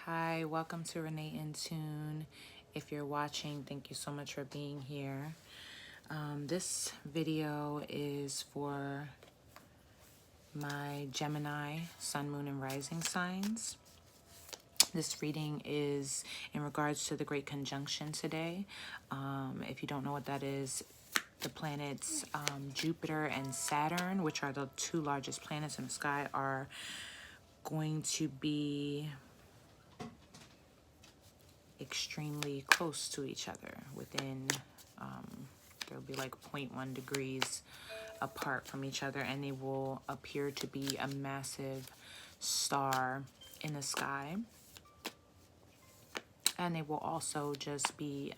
Hi, welcome to Renee In Tune. If you're watching, thank you so much for being here. This video is for my Gemini, Sun, Moon, and Rising signs. This reading is in regards to the Great Conjunction today. If you don't know what that is, the planets Jupiter and Saturn, which are the two largest planets in the sky, are going to be extremely close to each other. Within there'll be like 0.1 degrees apart from each other, and they will appear to be a massive star in the sky. And they will also just be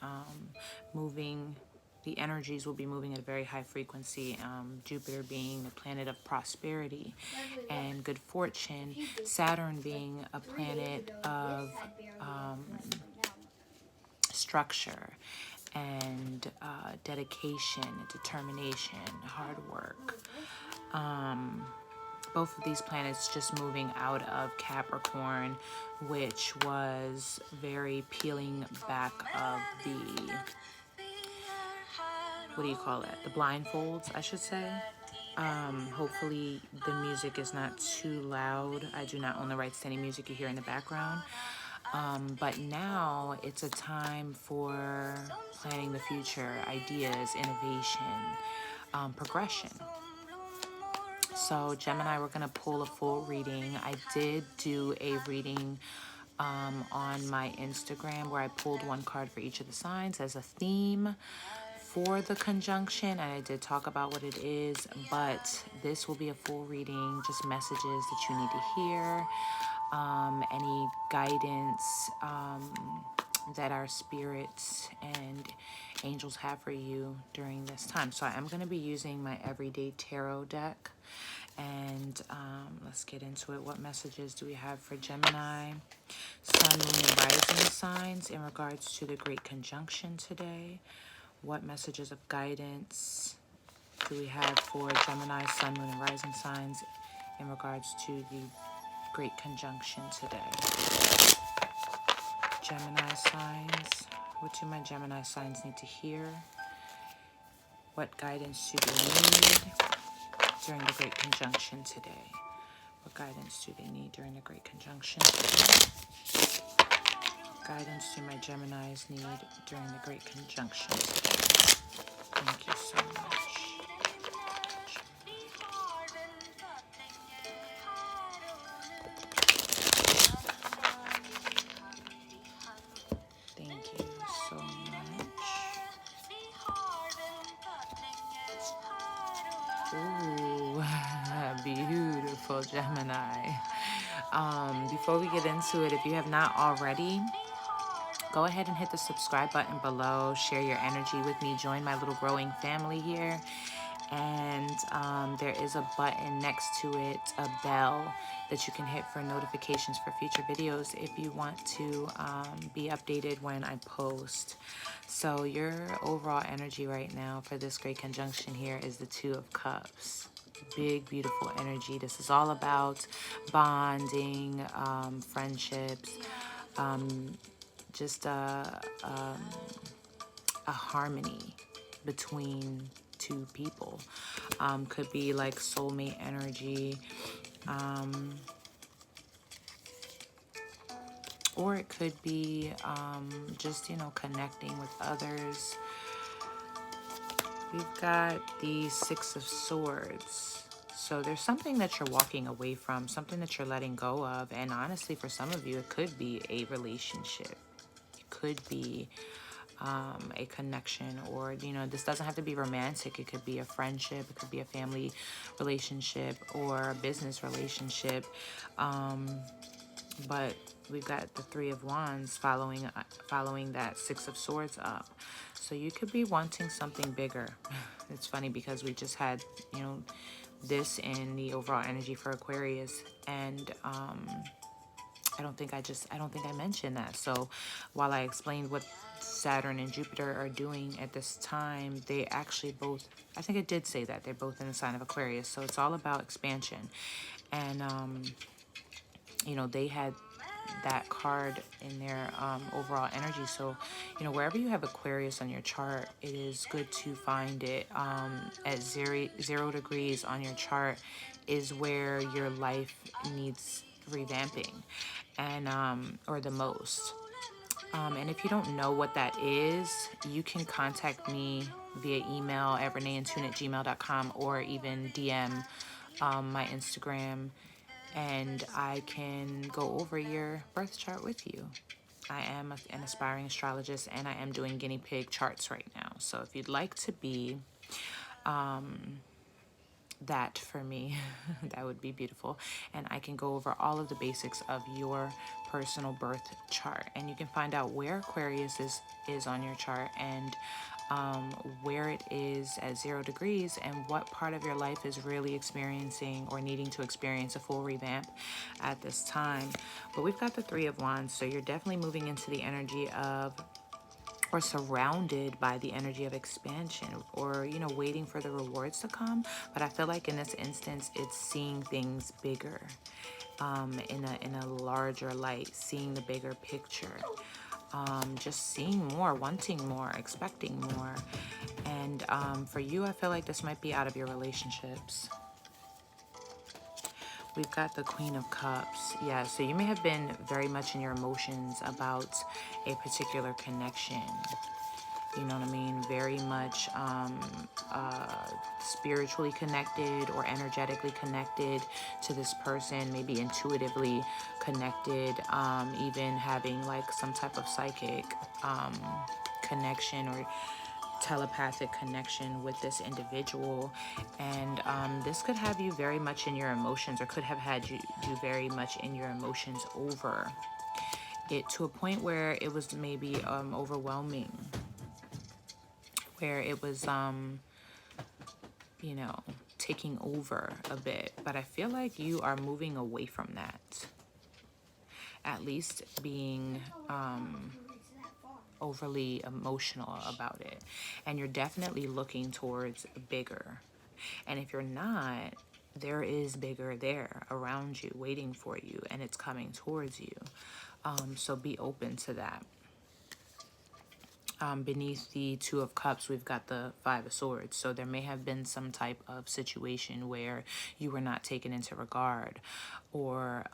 moving, the energies will be moving at a very high frequency. Jupiter being the planet of prosperity and good fortune, Saturn being a planet of structure and dedication, determination, hard work. Both of these planets just moving out of Capricorn, which was very peeling back of the, what do you call it? The blindfolds, I should say. Hopefully the music is not too loud. I do not own the rights to any music you hear in the background. But now it's a time for planning the future, ideas, innovation, progression. So Gemini, we're going to pull a full reading. I did do a reading on my Instagram where I pulled one card for each of the signs as a theme for the conjunction, and I did talk about what it is, but this will be a full reading, just messages that you need to hear, any guidance that our spirits and angels have for you during this time. So I'm going to be using my everyday tarot deck, and let's get into it. What messages do we have for Gemini, Sun, Moon, and Rising signs in regards to the Great Conjunction today? What messages of guidance do we have for Gemini, Sun, Moon, and Rising signs in regards to the Great Conjunction today? Gemini signs. What do my Gemini signs need to hear? What guidance do they need during the Great Conjunction today? What guidance do they need during the Great Conjunction today? Guidance do my Geminis need during the Great Conjunction today? Thank you so much. Thank you so much. Ooh, beautiful Gemini. Before we get into it, if you have not already, go ahead and hit the subscribe button below. Share your energy with me. Join my little growing family here. And there is a button next to it, a bell, that you can hit for notifications for future videos if you want to be updated when I post. So your overall energy right now for this Great Conjunction here is the Two of Cups. Big, beautiful energy. This is all about bonding, friendships, just a harmony between two people. Could be like soulmate energy, or it could be just, you know, connecting with others. We've got the Six of Swords. So there's something that you're walking away from, something that you're letting go of. And honestly, for some of you, it could be a relationship. It could be a connection, or, you know, this doesn't have to be romantic. It could be a friendship. It could be a family relationship or a business relationship. But we've got the Three of Wands following that Six of Swords up. So you could be wanting something bigger. It's funny because we just had, you know, this in the overall energy for Aquarius, and I don't think I mentioned that. So while I explained what Saturn and Jupiter are doing at this time, they actually both, I think it did say that they're both in the sign of Aquarius. So it's all about expansion. And you know, they had that card in their overall energy. So, you know, wherever you have Aquarius on your chart, it is good to find it at 0 degrees on your chart is where your life needs revamping, and or the most. And if you don't know what that is, you can contact me via email at reneeintune@gmail.com, or even DM my Instagram, and I can go over your birth chart with you. I am an aspiring astrologist, and I am doing guinea pig charts right now. So if you'd like to be that for me, that would be beautiful. And I can go over all of the basics of your personal birth chart. And you can find out where Aquarius is on your chart, and where it is at 0 degrees, and what part of your life is really experiencing or needing to experience a full revamp at this time. But we've got the 3 of Wands, so you're definitely moving into the energy of, or surrounded by the energy of expansion, or, you know, waiting for the rewards to come. But I feel like in this instance, it's seeing things bigger, in a larger light, seeing the bigger picture, just seeing more, wanting more, expecting more. And for you, I feel like this might be out of your relationships. We've got the Queen of Cups. Yeah, so you may have been very much in your emotions about a particular connection. You know what I mean? Very much spiritually connected or energetically connected to this person, maybe intuitively connected, even having like some type of psychic connection or telepathic connection with this individual. And this could have you very much in your emotions, or could have had you very much in your emotions over it, to a point where it was maybe overwhelming, where it was you know, taking over a bit. But I feel like you are moving away from that, at least being overly emotional about it. And you're definitely looking towards bigger. And if you're not, there is bigger there around you, waiting for you, and it's coming towards you. So be open to that. Beneath the 2 of Cups, we've got the 5 of Swords. So there may have been some type of situation where you were not taken into regard, or,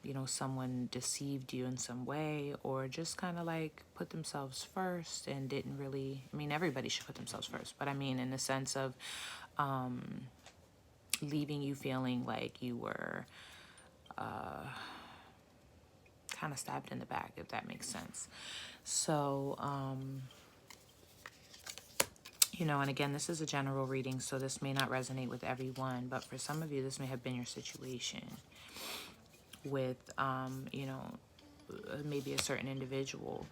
you know, someone deceived you in some way, or just kind of like put themselves first and didn't really, I mean, everybody should put themselves first, but I mean, in the sense of leaving you feeling like you were kind of stabbed in the back, if that makes sense. So, you know, and again, this is a general reading, so this may not resonate with everyone, but for some of you, this may have been your situation with, you know, maybe a certain individual.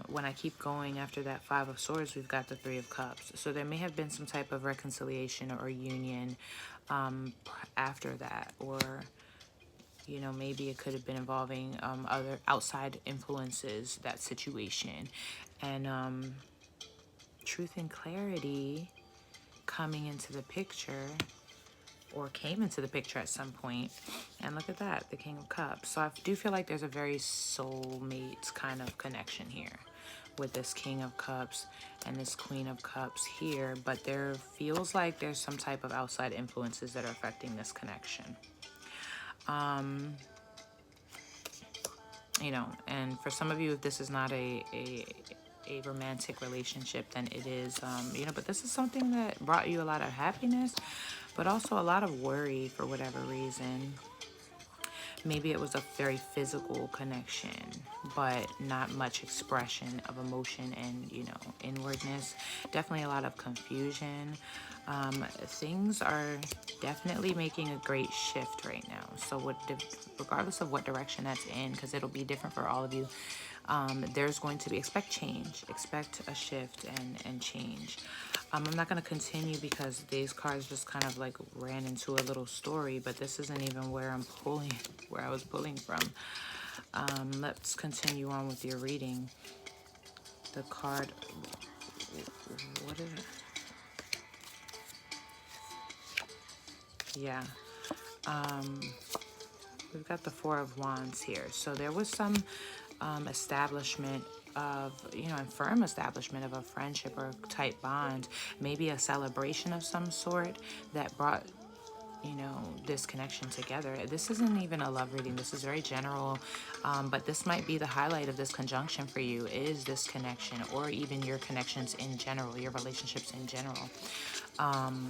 When I keep going after that 5 of Swords, we've got the 3 of Cups. So there may have been some type of reconciliation or union after that, or, you know, maybe it could have been involving other outside influences, that situation. And truth and clarity coming into the picture, or came into the picture at some point. And look at that, the King of Cups. So I do feel like there's a very soulmate kind of connection here with this King of Cups and this Queen of Cups here. But there feels like there's some type of outside influences that are affecting this connection. You know, and for some of you, if this is not a romantic relationship, then it is, you know, but this is something that brought you a lot of happiness, but also a lot of worry for whatever reason. Maybe it was a very physical connection, but not much expression of emotion and, you know, inwardness. Definitely a lot of confusion. Things are definitely making a great shift right now. So regardless of what direction that's in, because it'll be different for all of you, there's going to be, expect change, expect a shift and change. I'm not going to continue because these cards just kind of like ran into a little story, but this isn't even where I'm pulling, where I was pulling from. Let's continue on with your reading. The card, what is it? Yeah. we've got the Four of Wands here. So there was some establishment of, you know, a firm establishment of a friendship or type bond, maybe a celebration of some sort that brought, you know, this connection together. This isn't even a love reading. This is very general, but this might be the highlight of this conjunction for you, is this connection, or even your connections in general, your relationships in general. Wow.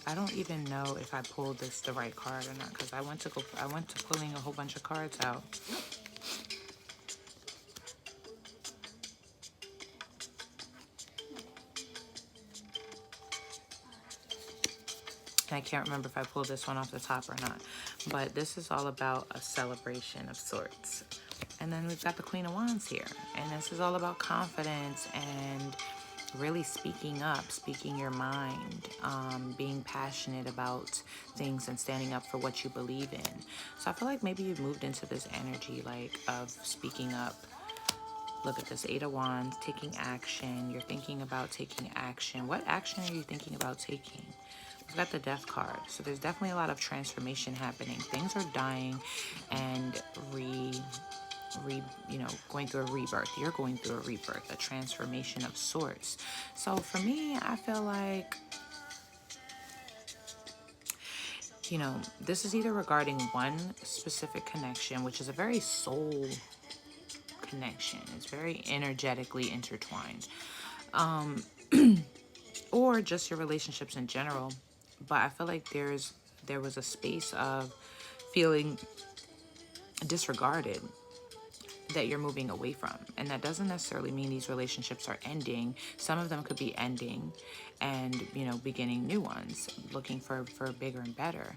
I don't even know if I pulled this the right card or not, because I went to pulling a whole bunch of cards out. I can't remember if I pulled this one off the top or not, but this is all about a celebration of sorts. And then we've got the Queen of Wands here, and this is all about confidence and really speaking up, speaking your mind, being passionate about things and standing up for what you believe in. So I feel like maybe you've moved into this energy, like, of speaking up. Look at this Eight of Wands, taking action. You're thinking about taking action. What action are you thinking about taking? We've got the Death card. So there's definitely a lot of transformation happening. Things are dying and you know, going through a rebirth. You're going through a rebirth, a transformation of sorts. So for me, I feel like, you know, this is either regarding one specific connection, which is a very soul connection. It's very energetically intertwined. Or just your relationships in general. But I feel like there was a space of feeling disregarded that you're moving away from. And that doesn't necessarily mean these relationships are ending. Some of them could be ending and, you know, beginning new ones, looking for bigger and better.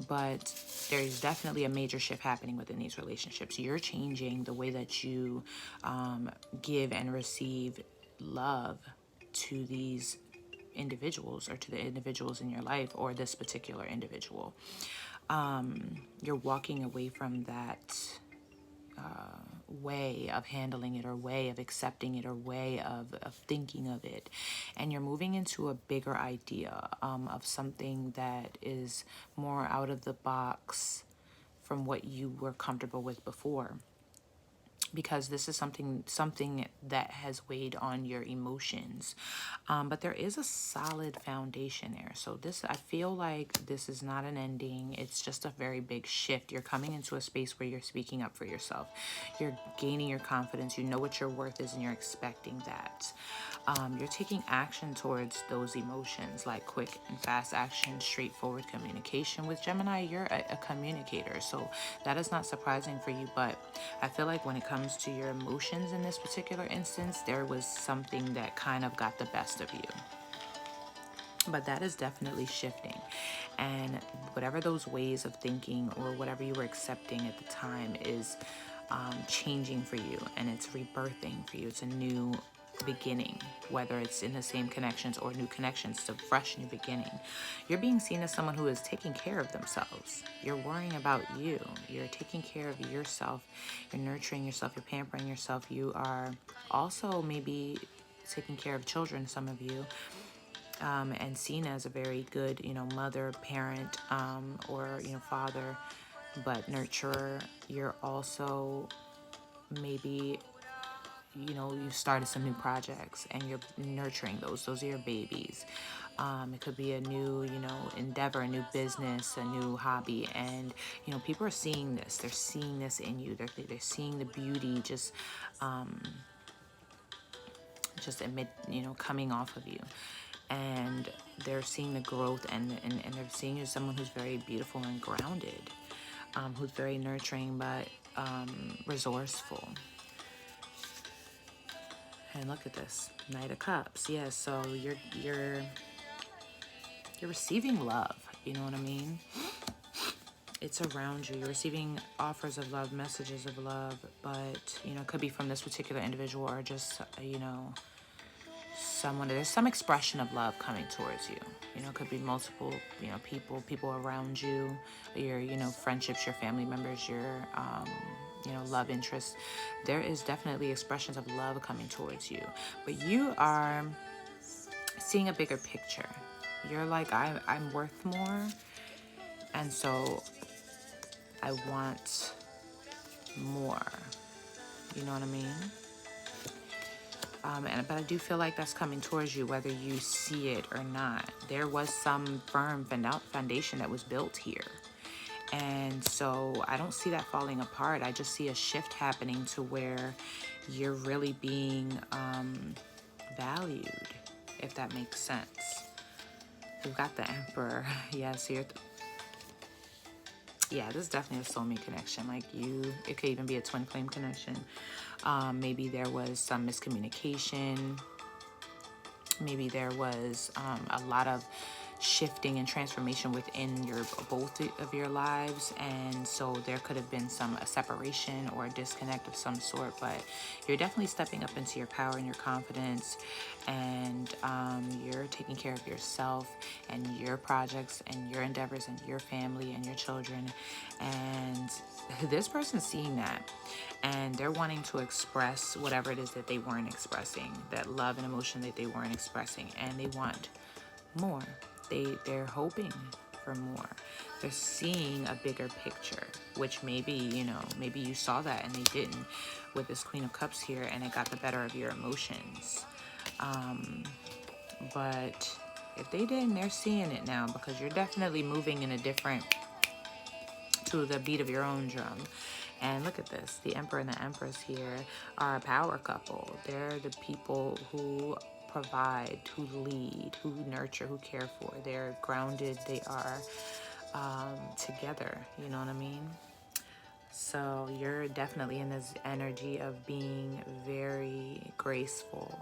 But there's definitely a major shift happening within these relationships. You're changing the way that you give and receive love to these individuals, or to the individuals in your life, or this particular individual. You're walking away from that way of handling it, or way of accepting it, or way of thinking of it, and you're moving into a bigger idea of something that is more out of the box from what you were comfortable with before, because this is something that has weighed on your emotions, but there is a solid foundation there. So this, I feel like this is not an ending. It's just a very big shift. You're coming into a space where you're speaking up for yourself. You're gaining your confidence. You know what your worth is, and you're expecting that. You're taking action towards those emotions, like quick and fast action, straightforward communication. With Gemini, you're a communicator, so that is not surprising for you. But I feel like when it comes to your emotions in this particular instance, there was something that kind of got the best of you. But that is definitely shifting. And whatever those ways of thinking, or whatever you were accepting at the time, is changing for you, and it's rebirthing for you. It's a new beginning, whether it's in the same connections or new connections. It's a fresh new beginning. You're being seen as someone who is taking care of themselves. You're worrying about you. You're taking care of yourself. You're nurturing yourself. You're pampering yourself. You are also maybe taking care of children, some of you, and seen as a very good, you know, mother, parent, or, you know, father, but nurturer. You're also maybe, you know, you started some new projects and you're nurturing those. Those are your babies. It could be a new, you know, endeavor, a new business, a new hobby. And, you know, people are seeing this. They're seeing this in you. They're seeing the beauty just amid, you know, coming off of you. And they're seeing the growth, and they're seeing you as someone who's very beautiful and grounded, who's very nurturing, but resourceful. And look at this, Knight of Cups. Yeah, so you're receiving love. You know what I mean? It's around you. You're receiving offers of love, messages of love, but, you know, it could be from this particular individual, or just, you know, someone. There's some expression of love coming towards you. You know, it could be multiple, you know, people around you, your, you know, friendships, your family members, your, you know, love interests. There is definitely expressions of love coming towards you, but you are seeing a bigger picture. You're like, I'm worth more. And so I want more. You know what I mean? But I do feel like that's coming towards you, whether you see it or not. There was some firm foundation that was built here. And so I don't see that falling apart. I just see a shift happening to where you're really being valued, if that makes sense. We've got the Emperor. Yes, yeah, this is definitely a soulmate connection. Like it could even be a twin flame connection. Maybe there was some miscommunication. Maybe there was a lot of shifting and transformation within both of your lives, and so there could have been a separation or a disconnect of some sort, but you're definitely stepping up into your power and your confidence, and you're taking care of yourself and your projects and your endeavors and your family and your children. And this person's seeing that, and they're wanting to express whatever it is that they weren't expressing, that love and emotion that they weren't expressing, and they want more. They're hoping for more. They're seeing a bigger picture, which maybe you saw that and they didn't, with this Queen of Cups here, and it got the better of your emotions. But if they didn't, they're seeing it now, because you're definitely moving in a different, to the beat of your own drum. And look at this. The Emperor and the Empress here are a power couple. They're the people who provide, who lead, who nurture, who care for. They're grounded. They are together. You know what I mean? So you're definitely in this energy of being very graceful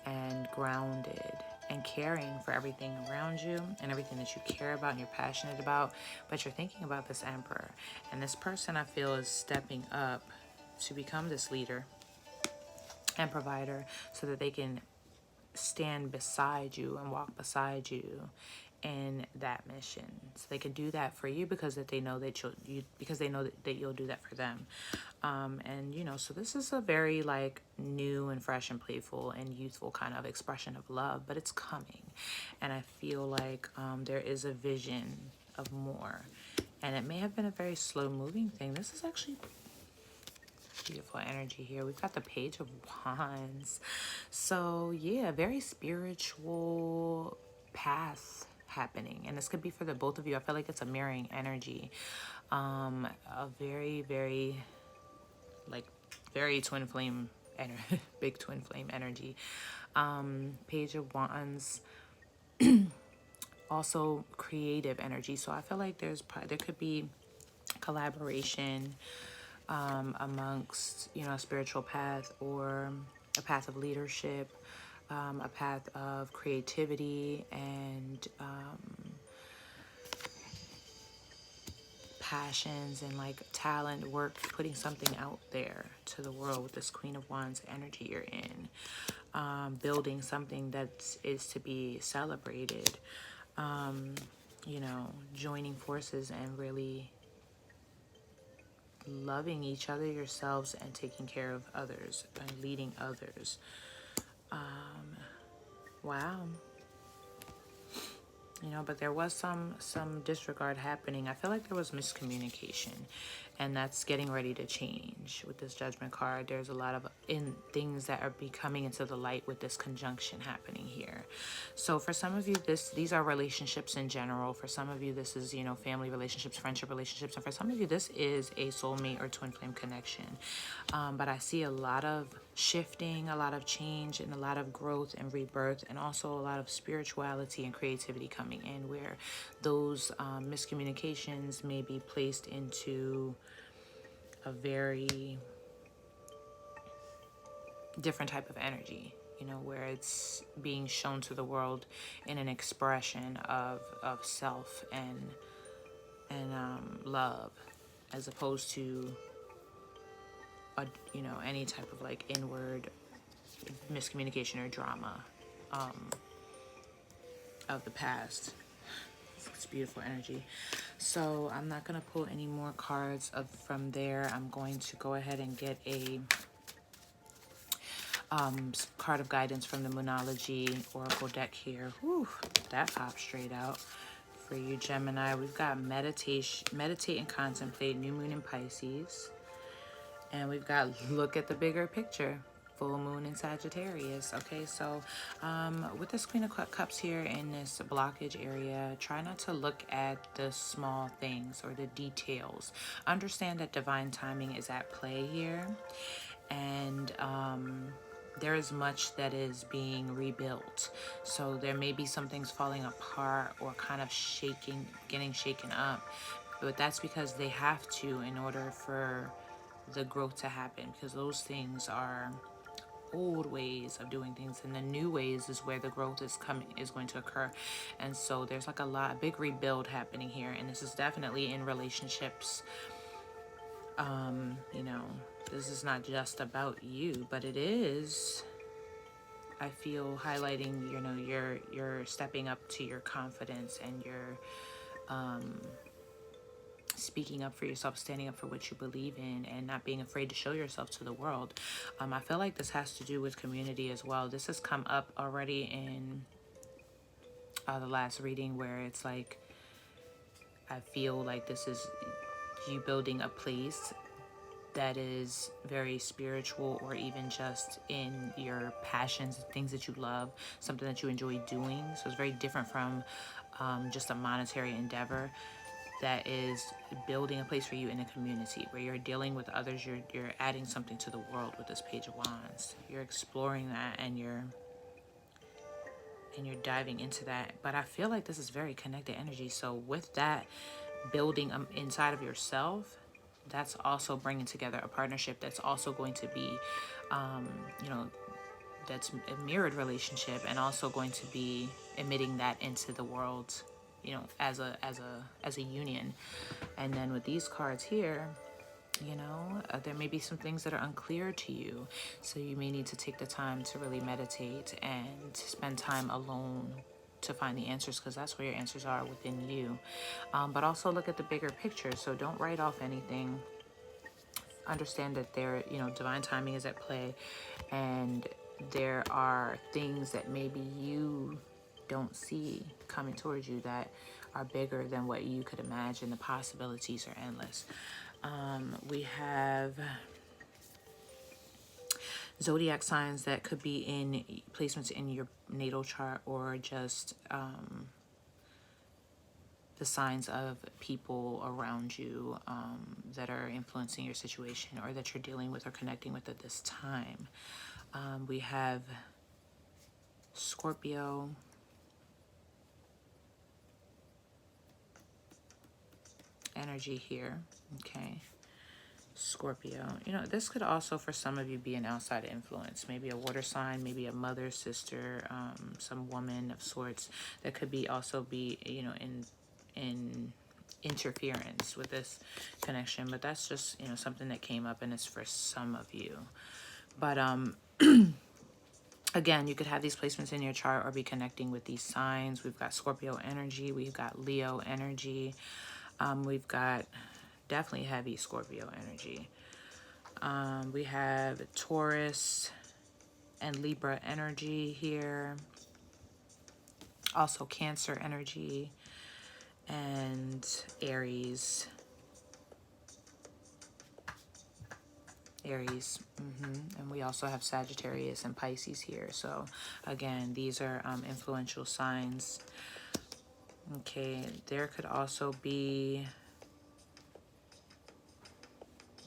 and grounded and caring for everything around you and everything that you care about and you're passionate about. But you're thinking about this Emperor. And this person, I feel, is stepping up to become this leader and provider, so that they can stand beside you and walk beside you in that mission. So they can do that for you because that they know that you'll do that for them. And so this is a very like new and fresh and playful and youthful kind of expression of love, but it's coming. And I feel like there is a vision of more, and it may have been a very slow moving thing. This is actually beautiful energy here. We've got the Page of Wands. So yeah, very spiritual path happening, and this could be for the both of you. I feel like it's a mirroring energy. A very, very like very twin flame energy, big twin flame energy. Page of Wands, also creative energy. So I feel like there could be collaboration amongst, a spiritual path, or a path of leadership, a path of creativity and passions and like talent, work, putting something out there to the world with this Queen of Wands energy you're in, building something that is to be celebrated, joining forces and really loving each other, yourselves, and taking care of others and leading others. Wow. But there was some disregard happening. I feel like there was miscommunication, and that's getting ready to change with this Judgment card. There's a lot of things that are coming into the light with this conjunction happening here. So for some of you, these are relationships in general. For some of you, this is, family relationships, friendship relationships. And for some of you, this is a soulmate or twin flame connection. But I see a lot of shifting, a lot of change, and a lot of growth and rebirth, and also a lot of spirituality and creativity coming in, where those miscommunications may be placed into a very different type of energy, where it's being shown to the world in an expression of self and love, as opposed to any type of like inward miscommunication or drama of the past. It's beautiful energy. So I'm not going to pull any more cards from there. I'm going to go ahead and get Card of guidance from the Moonology Oracle deck here. Whew, that popped straight out for you, Gemini. We've got meditate and contemplate, new moon in Pisces. And we've got look at the bigger picture, full moon in Sagittarius. Okay, so with this Queen of Cups here in this blockage area, try not to look at the small things or the details. Understand that divine timing is at play here, and there is much that is being rebuilt. So there may be some things falling apart or kind of getting shaken up, but that's because they have to in order for the growth to happen, because those things are old ways of doing things, and the new ways is where the growth is going to occur. And so there's like a big rebuild happening here, and this is definitely in relationships. You know, this is not just about you, but it is, I feel, highlighting, you know, you're stepping up to your confidence, and you're speaking up for yourself, standing up for what you believe in, and not being afraid to show yourself to the world. I feel like this has to do with community as well. This has come up already in the last reading, where it's like, I feel like this is you building a place that is very spiritual, or even just in your passions, things that you love, something that you enjoy doing. So it's very different from just a monetary endeavor. That is building a place for you in a community where you're dealing with others. You're adding something to the world with this Page of Wands. You're exploring that, and you're diving into that. But I feel like this is very connected energy. So with that building inside of yourself, that's also bringing together a partnership that's also going to be, you know, that's a mirrored relationship, and also going to be emitting that into the world, you know, as a union. And then with these cards here, you know, there may be some things that are unclear to you, so you may need to take the time to really meditate and spend time alone to find the answers, because that's where your answers are, within you. But also look at the bigger picture. So don't write off anything. Understand that there, you know, divine timing is at play, and there are things that maybe you don't see coming towards you that are bigger than what you could imagine. The possibilities are endless. We have zodiac signs that could be in placements in your natal chart, or just the signs of people around you that are influencing your situation, or that you're dealing with or connecting with at this time. We have Scorpio, energy here. Okay, Scorpio, you know, this could also for some of you be an outside influence, maybe a water sign, maybe a mother, sister, some woman of sorts that could be also be, you know, in interference with this connection. But that's just, you know, something that came up, and it's for some of you. But again, you could have these placements in your chart or be connecting with these signs. We've got Scorpio energy, we've got Leo energy, we've got definitely heavy Scorpio energy. We have Taurus and Libra energy here. Also Cancer energy and Aries. And we also have Sagittarius and Pisces here. So again, these are influential signs. Okay, there could also be,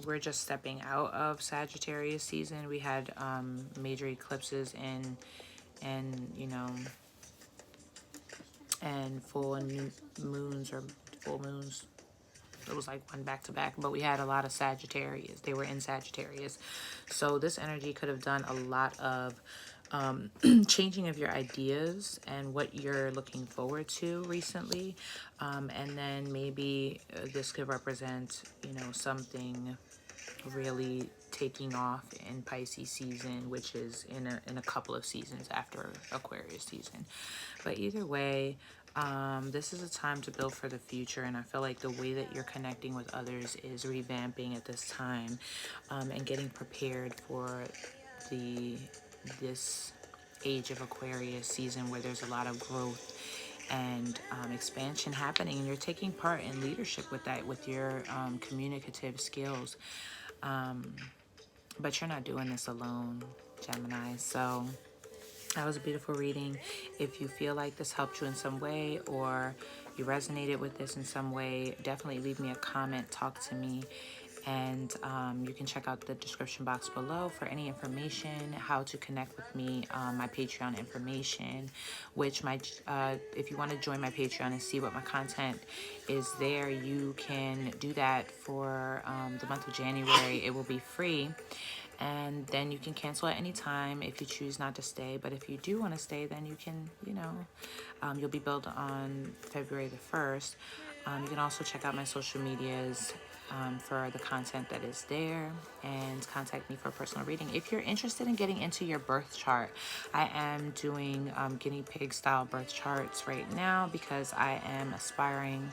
we're just stepping out of Sagittarius season. We had major eclipses and you know, and full and new moons, or full moons. It was like one back to back, but we had a lot of Sagittarius. They were in Sagittarius. So this energy could have done a lot of changing of your ideas and what you're looking forward to recently. And then maybe this could represent, you know, something really taking off in Pisces season, which is in a couple of seasons after Aquarius season. But either way, this is a time to build for the future, and I feel like the way that you're connecting with others is revamping at this time, and getting prepared for the this age of Aquarius season where there's a lot of growth and expansion happening, and you're taking part in leadership with that, with your communicative skills. But you're not doing this alone, Gemini. So that was a beautiful reading. If you feel like this helped you in some way, or you resonated with this in some way, definitely leave me a comment, talk to me. And you can check out the description box below for any information, how to connect with me, my Patreon information, which if you want to join my Patreon and see what my content is there, you can do that for the month of January. It will be free. And then you can cancel at any time if you choose not to stay. But if you do want to stay, then you can, you'll be billed on February the 1st. You can also check out my social medias for the content that is there, and contact me for a personal reading. If you're interested in getting into your birth chart, I am doing guinea pig style birth charts right now because I am aspiring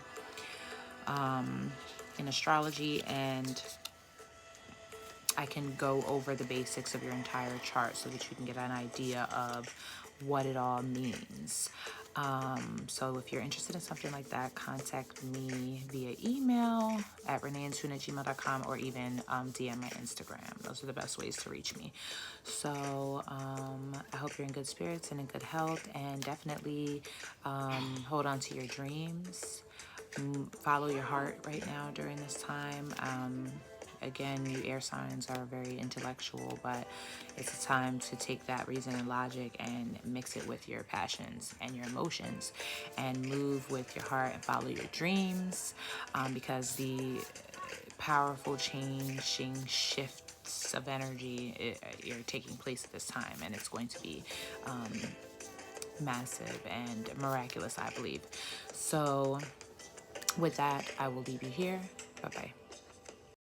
in astrology, and I can go over the basics of your entire chart so that you can get an idea of what it all means. So if you're interested in something like that, contact me via email at reneeintune@gmail.com, or even DM my Instagram. Those are the best ways to reach me. So I hope you're in good spirits and in good health, and definitely hold on to your dreams. Follow your heart right now during this time. Again, you air signs are very intellectual, but it's a time to take that reason and logic and mix it with your passions and your emotions, and move with your heart and follow your dreams, because the powerful changing shifts of energy are taking place at this time, and it's going to be massive and miraculous, I believe. So with that, I will leave you here. Bye-bye.